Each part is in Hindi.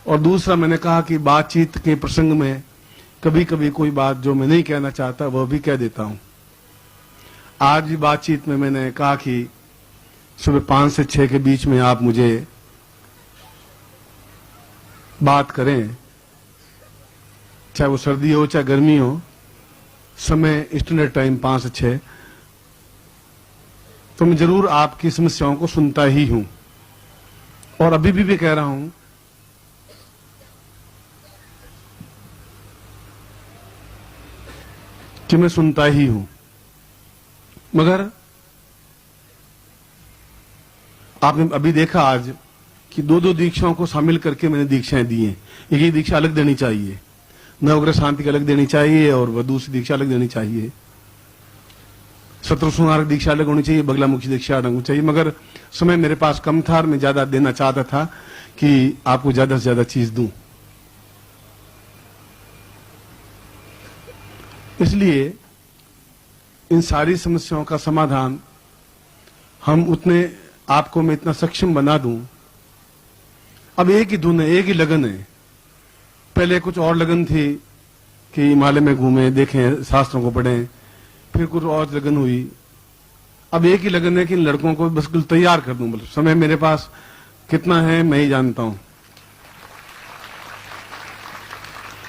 और दूसरा मैंने कहा कि बातचीत के प्रसंग में कभी कभी कोई बात जो मैं नहीं कहना चाहता वह भी कह देता हूं। आज भी बातचीत में मैंने कहा कि सुबह 5 से 6 के बीच में आप मुझे बात करें, चाहे वो सर्दी हो चाहे गर्मी हो, समय स्टैंडर्ड टाइम 5 से 6, तो मैं जरूर आपकी समस्याओं को सुनता ही हूं। और अभी भी कह रहा हूं कि मैं सुनता ही हूं, मगर आपने अभी देखा आज कि 2-2 दीक्षाओं को शामिल करके मैंने दीक्षाएं दी हैं। एक दीक्षा अलग देनी चाहिए, नवग्रह शांति की अलग देनी चाहिए और वह दूसरी दीक्षा अलग देनी चाहिए, शत्रुसंहारक दीक्षा अलग होनी चाहिए, बगलामुखी दीक्षा अलग होनी चाहिए। मगर समय मेरे पास कम था और मैं ज्यादा देना चाहता था कि आपको ज्यादा से ज्यादा चीज दूं। इसलिए इन सारी समस्याओं का समाधान हम उतने आपको मैं इतना सक्षम बना दूं। अब एक ही धुन है, एक ही लगन है। पहले कुछ और लगन थी कि हिमालय में घूमें, देखें, शास्त्रों को पढ़ें, फिर कुछ और लगन हुई। अब एक ही लगन है कि इन लड़कों को बस तैयार कर दूं। मतलब समय मेरे पास कितना है मैं ही जानता हूं।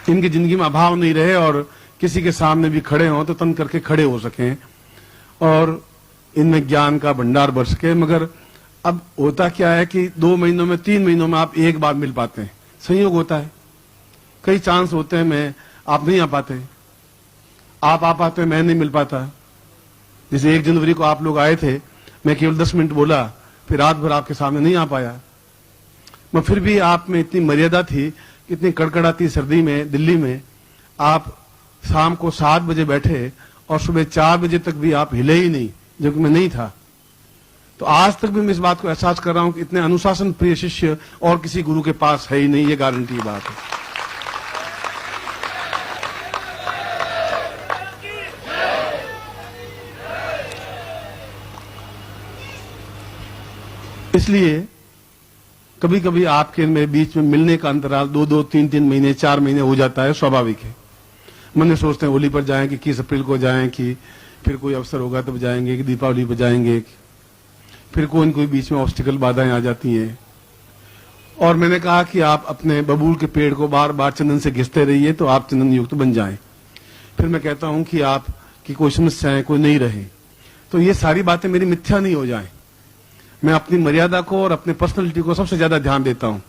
इनकी जिंदगी में अभाव नहीं रहे और किसी के सामने भी खड़े हों तो तन करके खड़े हो सकें और इनमें ज्ञान का भंडार बढ़ सके। मगर अब होता क्या है कि 2 महीनों में 3 महीनों में आप एक बार मिल पाते हैं, संयोग होता है। कई चांस होते हैं मैं आप नहीं आ पाते, आप आ पाते, मैं नहीं मिल पाता। जैसे 1 जनवरी को आप लोग आए थे, मैं केवल 10 मिनट बोला, फिर रात भर आपके सामने नहीं आ पाया। मैं फिर भी आप में इतनी मर्यादा थी, इतनी कड़कड़ाती सर्दी में दिल्ली में आप शाम को 7 बजे बैठे और सुबह 4 बजे तक भी आप हिले ही नहीं, जो कि मैं नहीं था। तो आज तक भी मैं इस बात को एहसास कर रहा हूं कि इतने अनुशासन प्रिय शिष्य और किसी गुरु के पास है ही नहीं, ये गारंटी की बात है। इसलिए कभी कभी आपके मेरे बीच में मिलने का अंतराल 2-2, 3-3 महीने, 4 महीने हो जाता है, स्वाभाविक है। मन सोचते हैं होली पर जाएं कि 21 अप्रैल को जाएं कि फिर कोई अवसर होगा तब जाएंगे कि दीपावली पर जाएंगे, फिर कोई बीच में ऑब्स्टिकल बाधाएं आ जाती हैं। और मैंने कहा कि आप अपने बबूल के पेड़ को बार बार चंदन से घिसते रहिए तो आप चंदन युक्त बन जाएं। फिर मैं कहता हूं कि आप की कोई समस्याएं कोई नहीं रहे, तो ये सारी बातें मेरी मिथ्या नहीं हो जाए। मैं अपनी मर्यादा को और अपने पर्सनैलिटी को सबसे ज्यादा ध्यान देता हूं।